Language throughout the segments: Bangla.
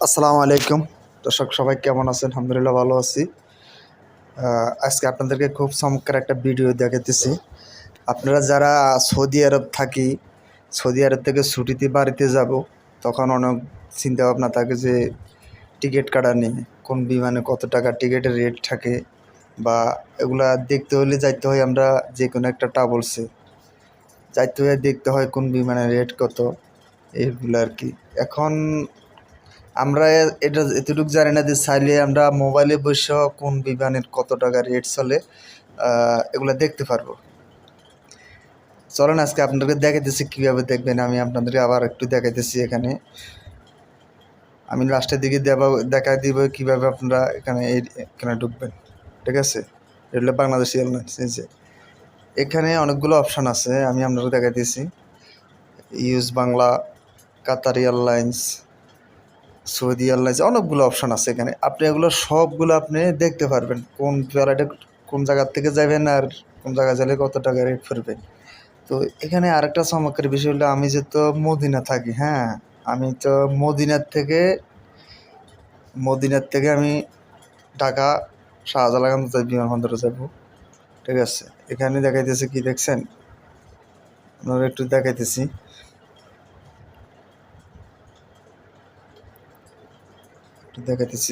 আসসালামু আলাইকুম দর্শক, সবাই কেমন আছেন? আলহামদুলিল্লাহ ভালো আছি। আজকে আপনাদেরকে খুব চমৎকার একটা ভিডিও দেখাতেছি। আপনারা যারা সৌদি আরব থাকি, সৌদি আরব থেকে ছুটিতে বাড়িতে যাব, তখন অনেক চিন্তা ভাবনা থাকে যে টিকিট কাটা নিয়ে, কোন বিমানে কত টাকা টিকিটের রেট থাকে, বা এগুলা দেখতে হলে যাইতে হয় আমরা যে কোনো একটা ট্রাভেলসে যাইতে হয়, দেখতে হয় কোন বিমানের রেট কত, এইগুলো আর কি। এখন আমরা এটা এতটুকু জানি না যে চাইলে আমরা মোবাইলে বসে কোন বিমানের কত টাকা রেট চলে এগুলো দেখতে পারবো। চলেন আজকে আপনাদেরকে দেখাইতেছি কীভাবে দেখবেন। আমি আপনাদেরকে আবার একটু দেখাইতেছি। এখানে আমি লাস্টের দিকে দেখাই দিব কীভাবে আপনারা এখানে ঢুকবেন। ঠিক আছে, এটা বাংলাদেশ এয়ারলাইন্স। এখানে অনেকগুলো অপশান আছে, আমি আপনাদের দেখাইতেছি। ইউজ বাংলা, কাতার এয়ারলাইন্স, সৌদি এয়ারলাইন্স, অনেকগুলো অপশান আছে এখানে। আপনি এগুলো সবগুলো আপনি দেখতে পারবেন, কোন ফ্লাইটে কোন জায়গার থেকে যাবেন আর কোন জায়গায় গেলে কত টাকা রেট পড়বে। তো এখানে আরেকটা চমৎকার বিষয় হলো, আমি যেহেতু মদিনা থাকি, হ্যাঁ, আমি তো মদিনার থেকে আমি ঢাকা শাহজালাল আন্তর্জাতিক বিমানবন্দরে যাব। ঠিক আছে, এখানে দেখাইতেছি, কি দেখছেন আপনারা, একটু দেখাইতেছি।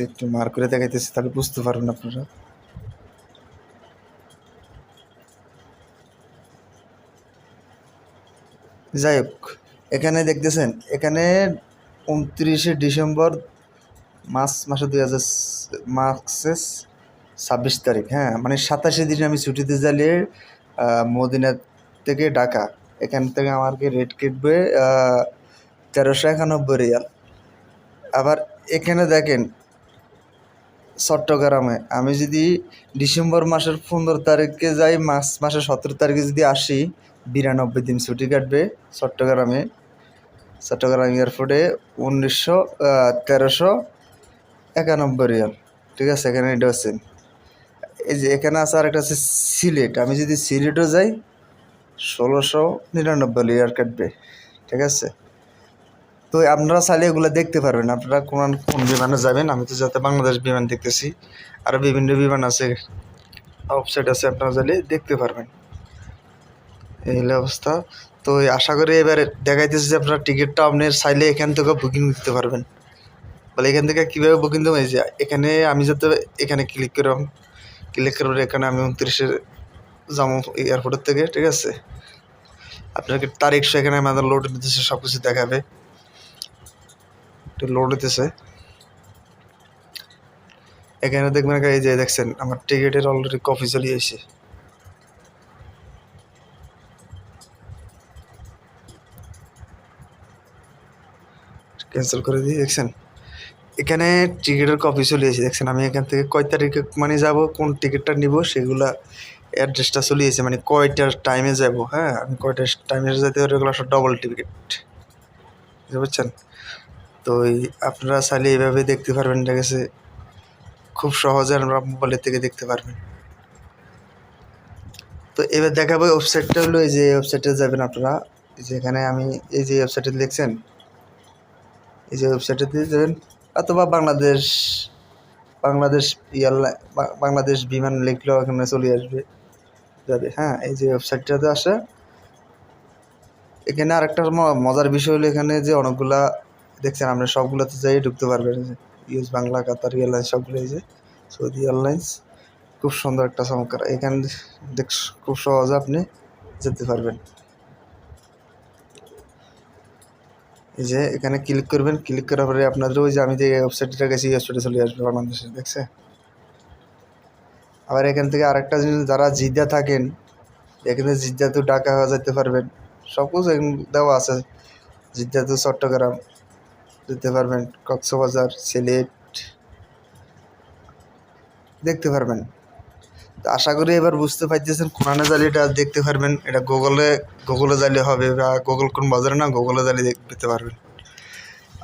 একটু মার করে দেখাইতেছি, তাহলে বুঝতে পারবেন আপনারা। যাই হোক, এখানে দেখতেছেন, এখানে 29শে ডিসেম্বর মাসে 26 তারিখ, হ্যাঁ, মানে 27 দিন আমি ছুটিতে জ্বালিয়ে মদিনা থেকে ঢাকা, এখান থেকে আমাকে রেট কাটবে 1391 রিয়াল। আবার এখানে দেখেন, চট্টগ্রামে আমি যদি ডিসেম্বর মাসের 15 তারিখে যাই, মাসের 17 তারিখে যদি আসি, 92 দিন ছুটি কাটবে চট্টগ্রাম এয়ারপোর্টে 1391 রিয়াল। ঠিক আছে, এখানে এটা আছে। এই যে এখানে আছে আরেকটা আছে সিলেট, আমি যদি সিলেটও যাই 1699 রিয়াল কাটবে। ঠিক আছে, তো আপনারা চাইলে এগুলো দেখতে পারবেন, আপনারা কোন বিমানে যাবেন। আমি তো যাতে বাংলাদেশ বিমান দেখতেছি, আরও বিভিন্ন বিমান আছে, ওয়েবসাইট আছে, আপনারা চাইলে দেখতে পারবেন। এই অবস্থা। তো আশা করি এবার দেখাইতেছি যে আপনারা টিকিটটা আপনার চাইলে এখান থেকে বুকিং দিতে পারবেন। বলে এখান থেকে কীভাবে বুকিং দেবো, এই যে এখানে আমি যাতে এখানে ক্লিক করার এখানে আমি 29-এ যাবো এয়ারপোর্টের থেকে। ঠিক আছে, আপনাকে তারিখ এখানে আমাদের লোড নিতেছে, সব কিছু দেখাবে, একটু লোড হইতেছে। এখানে দেখবেন, এই যে দেখছেন আমার টিকিটের অলরেডি কপি চলে এসেছে। ক্যান্সেল করে দিই, দেখছেন এখানে টিকিটের কপি চলে এসেছে। দেখছেন আমি এখান থেকে কয় তারিখে মানে যাব, কোন টিকিটটা নিব, সেগুলা অ্যাড্রেসটা চলে এসেছে, মানে কয়টার টাইমে যাব। হ্যাঁ, আমি কয়টার টাইমে যেতে পারি, এগুলো সব ডবল টিকিট, বুঝতে পারছেন। তো আপনারা চাইলে এইভাবে দেখতে পারবেন। ঠিক আছে, খুব সহজে আমরা মোবাইলের থেকে দেখতে পারবেন। তো এবার দেখাবো ওয়েবসাইটটা হলো, এই যে ওয়েবসাইটে যাবেন আপনারা। যেখানে আমি এই যে ওয়েবসাইটে দেখছেন, এই যে ওয়েবসাইটে যাবেন, অথবা বাংলাদেশ বিমান লিখলেও এখানে চলে আসবে যাবে। হ্যাঁ, এই যে ওয়েবসাইটটাতে আসে। এখানে আরেকটা মজার বিষয় হলো, এখানে যে অনেকগুলা দেখছেন, আপনি সবগুলোতে যাই ঢুকতে পারবেন। ইউজ বাংলা, কাতার এয়ারলাইন্স, সবগুলো, এই যে সৌদি এয়ারলাইন্স, খুব সুন্দর একটা চমৎকার। এখানে খুব সহজে আপনি যেতে পারবেন। এই যে এখানে ক্লিক করবেন, ক্লিক করার পরে আপনাদের ওই যে আমি যে ওয়েবসাইটটা গেছি, ওয়েবসাইটে চলে আসবে বাংলাদেশে। দেখছে, আবার এখান থেকে আরেকটা জিনিস, যারা জিদ্দা থাকেন, এখানে জিদ্দা তো ঢাকা হয়ে যেতে পারবেন, সব কিছু দেওয়া আছে। জিদ্দা তো চট্টগ্রাম যেতে পারবেন, কক্সবাজার, সিলেট দেখতে পারবেন। তো আশা করি এবার বুঝতে পারতেছেন, কোরআনে জালি এটা দেখতে পারবেন। এটা গুগলে জালি হবে, বা গুগল কোন বাজারে না, গুগলে জালি দেখতে পারবেন।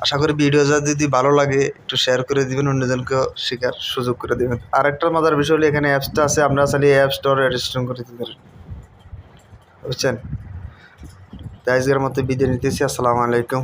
আশা করি ভিডিওটা যদি ভালো লাগে একটু শেয়ার করে দিবেন, অন্যজনকে শেখার সুযোগ করে দেবেন। আরেকটা মজার বিষয় হলো, এখানে অ্যাপসটা আছে, আপনারা চাইলে অ্যাপ স্টোরে রেজিস্ট্রেশন করে দিতে পারেন, বুঝছেন। তাই আজকের মতো বিদায় নিতেছি। আসসালামু আলাইকুম।